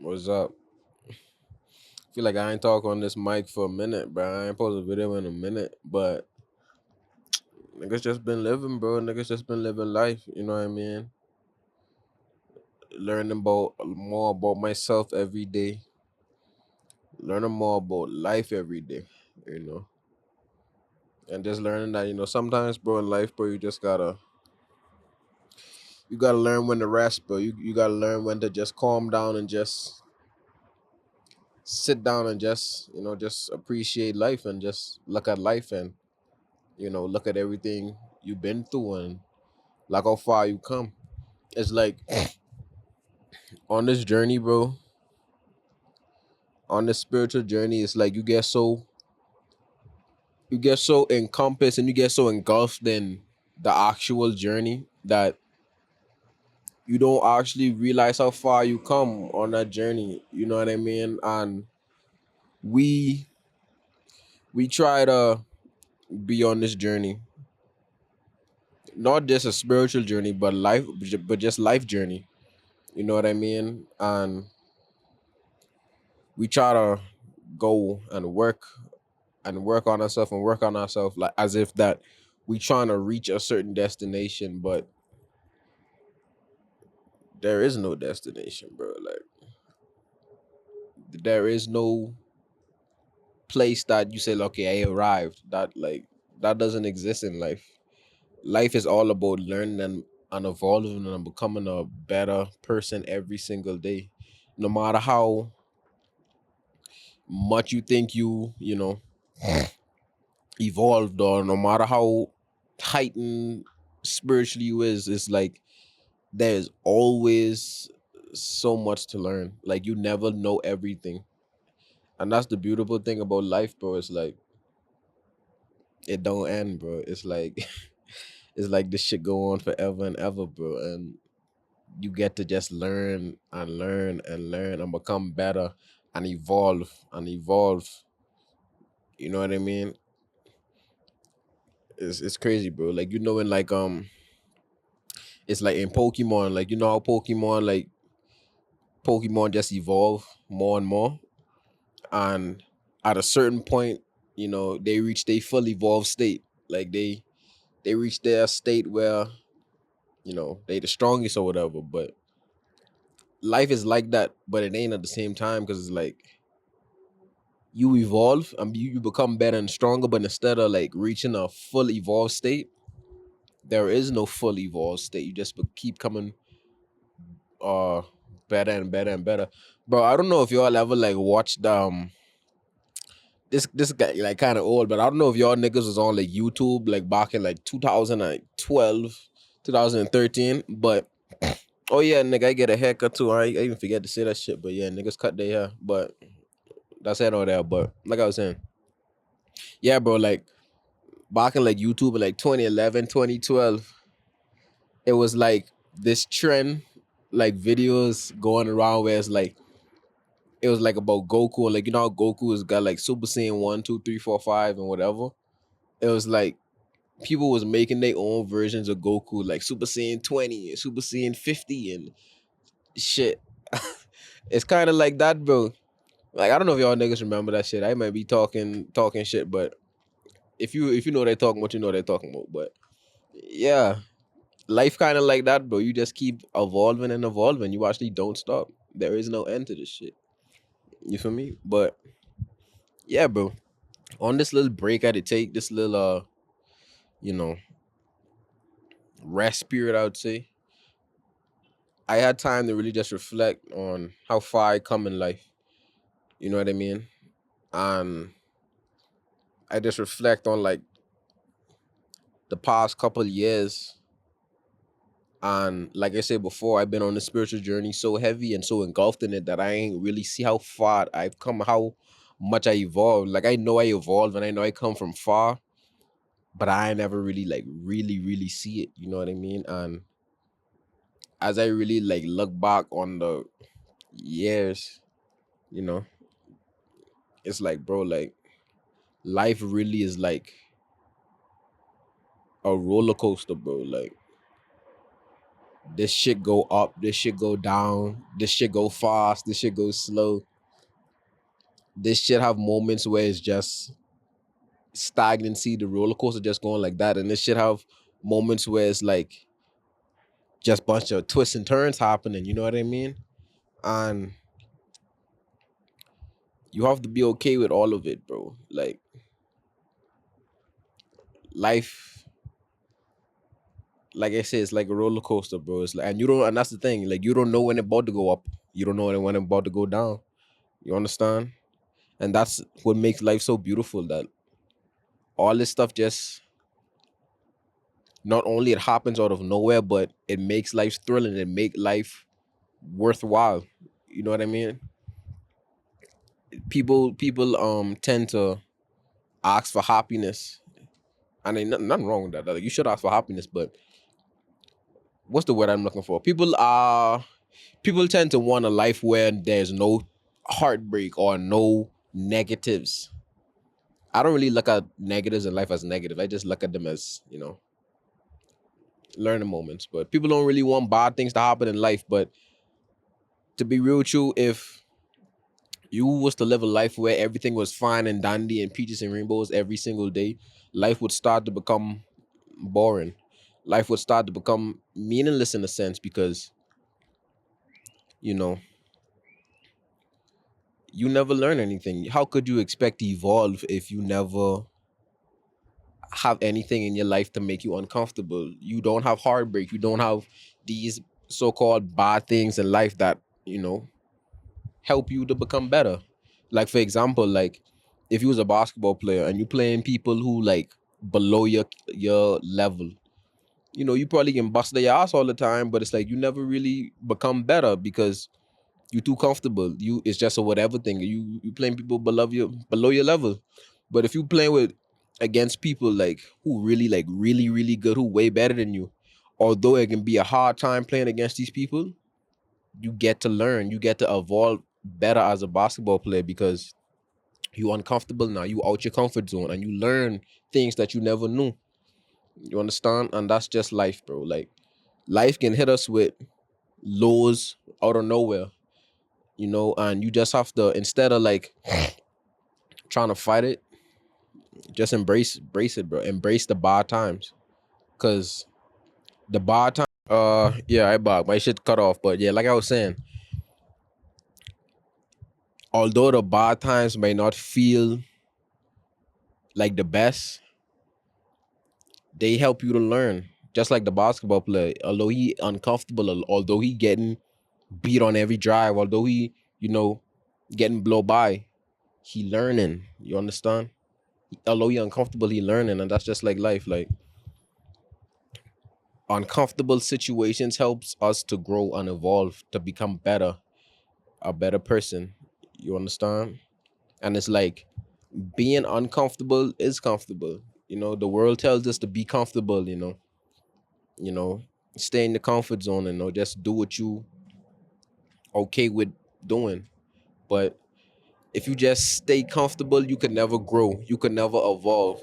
What's up? Feel like I ain't talk on this mic for a minute, bro. I ain't post a video in a minute, but niggas just been living, bro. Niggas just been living life. You know what I mean? Learning about more about myself every day. Learning more about life every day. You know, and just learning that sometimes, bro, in life, bro, you gotta learn when to rest, bro. You gotta learn when to just calm down and just sit down and just appreciate life and just look at life and look at everything you've been through and like how far you come. It's like on this journey, bro, on this spiritual journey, it's like you get so encompassed and you get so engulfed in the actual journey that you don't actually realize how far you come on that journey. You know what I mean? And we we try to be on this journey, not just a spiritual journey, but just life journey. You know what I mean? And we try to go and work on ourselves like as if that we trying to reach a certain destination, but there is no destination, bro. Like there is no place that you say, okay, I arrived. That doesn't exist in life. Life is all about learning and evolving and becoming a better person every single day. No matter how much you think you evolved, or no matter how heightened spiritually you is, it's like there's always so much to learn. Like you never know everything. And that's the beautiful thing about life, bro. It's like it don't end, bro. It's like it's like this shit go on forever and ever, bro. And you get to just learn and learn and learn and become better and evolve. You know what I mean? It's crazy, bro. Like in it's like in Pokemon, like how Pokemon just evolve more and more. And at a certain point, they reach their full evolved state. Like they reach their state where, they the strongest or whatever. But life is like that, but it ain't at the same time because it's like you evolve and you become better and stronger, but instead of like reaching a full evolved state, there is no full evolved state. You just keep coming uh better and better and better. Bro, I don't know if y'all ever like watched this guy like kind of old, but I don't know if y'all niggas was on like YouTube like back in like 2012, 2013. But oh yeah, nigga, I get a haircut too. I even forget to say that shit, but yeah, niggas cut their hair. But that's it all there. But like I was saying, yeah, bro, like back in like YouTube in like 2011, 2012, it was like this trend, like videos going around where it's like it was like about Goku, like how Goku has got like Super Saiyan 1, 2, 3, 4, 5, and whatever. It was like people was making their own versions of Goku, like Super Saiyan 20 and Super Saiyan 50 and shit. It's kind of like that, bro. Like I don't know if y'all niggas remember that shit. I might be talking shit, but if you know what they're talking about, you know what they're talking about. But yeah, life kind of like that, bro. You just keep evolving and evolving. You actually don't stop. There is no end to this shit. You feel me? But yeah, bro. On this little break I had to take, this little you know, rest period, I would say, I had time to really just reflect on how far I come in life. You know what I mean? And I just reflect on like the past couple years. And like I said before, I've been on the spiritual journey so heavy and so engulfed in it that I ain't really see how far I've come, how much I evolved. Like I know I evolved and I know I come from far, but I never really like really see it. You know what I mean? And as I really like look back on the years, you know, it's like, bro, like life really is like a roller coaster, bro. Like This shit go up, this shit go down, this shit go fast, this shit go slow. This shit have moments where it's just stagnancy, the roller coaster just going like that, and this shit have moments where it's like just bunch of twists and turns happening. You know what I mean? And you have to be okay with all of it, bro. Like life, like I said, it's like a roller coaster, bro. It's like, and you don't, and that's the thing. Like you don't know when it's about to go up. You don't know when it's about to go down. You understand? And that's what makes life so beautiful. That all this stuff just not only it happens out of nowhere, but it makes life thrilling. It make life worthwhile. You know what I mean? People tend to ask for happiness, and ain't nothing wrong with that. Like, you should ask for happiness, but what's the word I'm looking for? People tend to want a life where there's no heartbreak or no negatives. I don't really look at negatives in life as negative. I just look at them as, learning moments. But people don't really want bad things to happen in life. But to be real with you, if you was to live a life where everything was fine and dandy and peaches and rainbows every single day, life would start to become boring. Life would start to become meaningless in a sense because, you know, you never learn anything. How could you expect to evolve if you never have anything in your life to make you uncomfortable? You don't have heartbreak. You don't have these so-called bad things in life that, help you to become better. Like for example, like if you was a basketball player and you playing people who like below your level, you probably can bust their ass all the time, but it's like you never really become better because you too comfortable. It's just a whatever thing. You playing people below your level. But if you playing with against people like who really like really, really good, who way better than you, although it can be a hard time playing against these people, you get to learn, you get to evolve better as a basketball player because you uncomfortable now. You out your comfort zone and you learn things that you never knew. You understand? And that's just life, bro. Like life can hit us with lows out of nowhere, and you just have to, instead of like trying to fight it, just embrace it, bro. Embrace the bad times. Cause the bad time yeah, I bug. My shit cut off. But yeah, like I was saying, although the bad times may not feel like the best, they help you to learn. Just like the basketball player, although he uncomfortable, although he getting beat on every drive, although he, getting blow by, he learning. You understand? Although he uncomfortable, he learning, and that's just like life. Like uncomfortable situations helps us to grow and evolve to become better, a better person. You understand? And it's like being uncomfortable is comfortable. The world tells us to be comfortable, you know, stay in the comfort zone and just do what you okay with doing. But if you just stay comfortable, you could never grow. You could never evolve.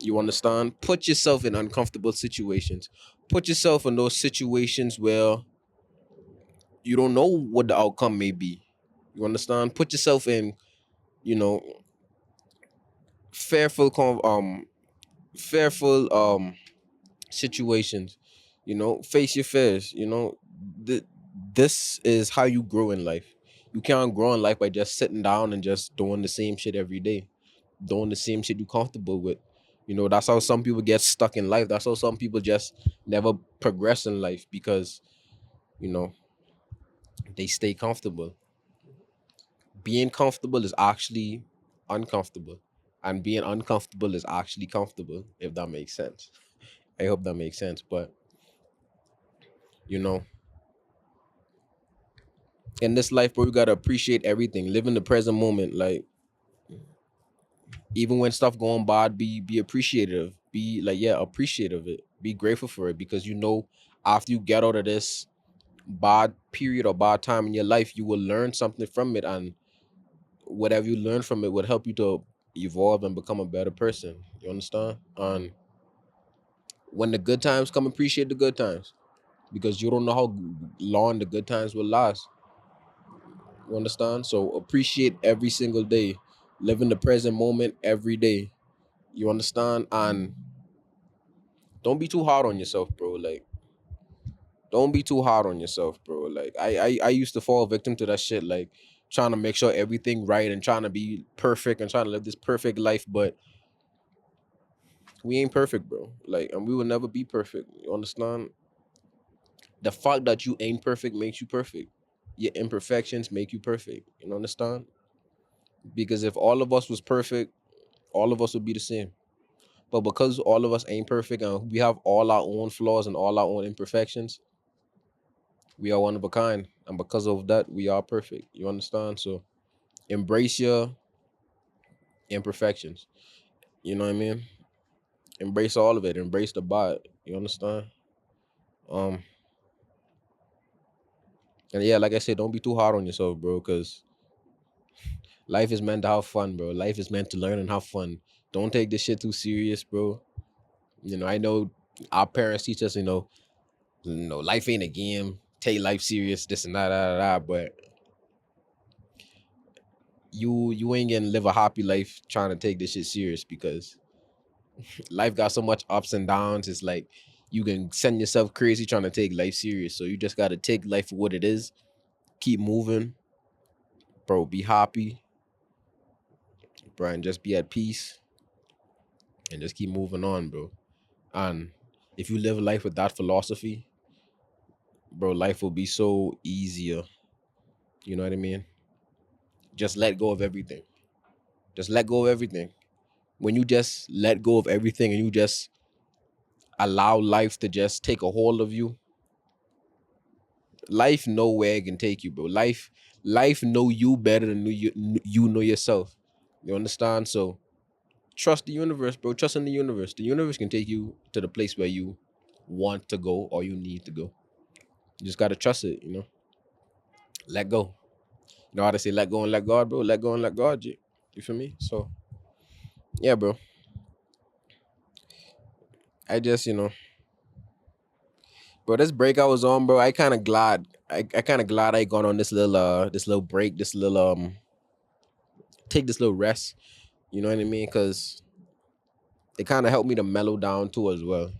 You understand? Put yourself in uncomfortable situations. Put yourself in those situations where you don't know what the outcome may be. You understand? Put yourself in, you know, fearful, fearful situations. Face your fears. Th- this is how you grow in life. You can't grow in life by just sitting down and just doing the same shit every day, doing the same shit you're comfortable with. That's how some people get stuck in life. That's how some people just never progress in life because you know they stay comfortable. Being comfortable is actually uncomfortable, and being uncomfortable is actually comfortable, if that makes sense. I hope that makes sense. But you know in this life, bro, you gotta appreciate everything. Live in the present moment. Like even when stuff going bad, be appreciative. Be like, yeah, appreciative of it. Be grateful for it because after you get out of this bad period or bad time in your life, you will learn something from it, and whatever you learn from it would help you to evolve and become a better person. You understand? And when the good times come, appreciate the good times. because you don't know how long the good times will last. You understand? So appreciate every single day. Live in the present moment every day. You understand? And don't be too hard on yourself, bro. Like, don't be too hard on yourself, bro. Like, I used to fall victim to that shit, like trying to make sure everything right and trying to be perfect and trying to live this perfect life, but we ain't perfect, bro. Like, and we will never be perfect. You understand? The fact that you ain't perfect makes you perfect. Your imperfections make you perfect. You understand? Because if all of us was perfect, all of us would be the same. But because all of us ain't perfect and we have all our own flaws and all our own imperfections, we are one of a kind. And because of that, we are perfect. You understand? So embrace your imperfections. You know what I mean? Embrace all of it. Embrace the bot. You understand? Um, and yeah, like I said, don't be too hard on yourself, bro, because life is meant to have fun, bro. Life is meant to learn and have fun. Don't take this shit too serious, bro. I know our parents teach us, life ain't a game. Take life serious, this and that. But you ain't gonna live a happy life trying to take this shit serious because life got so much ups and downs. It's like you can send yourself crazy trying to take life serious. So you just gotta take life for what it is. Keep moving, bro. Be happy, bro, and just be at peace and just keep moving on, bro. And if you live life with that philosophy, bro, life will be so easier. You know what I mean? Just let go of everything. Just let go of everything. When you just let go of everything and you just allow life to just take a hold of you, life know where it can take you, bro. Life know you better than you know yourself. You understand? So trust the universe, bro. Trust in the universe. The universe can take you to the place where you want to go or you need to go. You just gotta trust it. Let go. You know how to say let go and let God, bro. Let go and let God. You feel me? So yeah, bro. I just, bro, this break I was on, bro, I kind of glad. I kind of glad I gone on this little break, this little take this little rest. You know what I mean? Because it kind of helped me to mellow down too as well.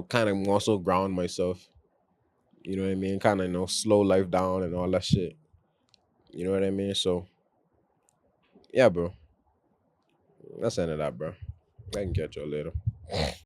Kind of also ground myself. You know what I mean? Kind of slow life down and all that shit. You know what I mean? So yeah, bro. That's the end of that, bro. I can catch y'all later.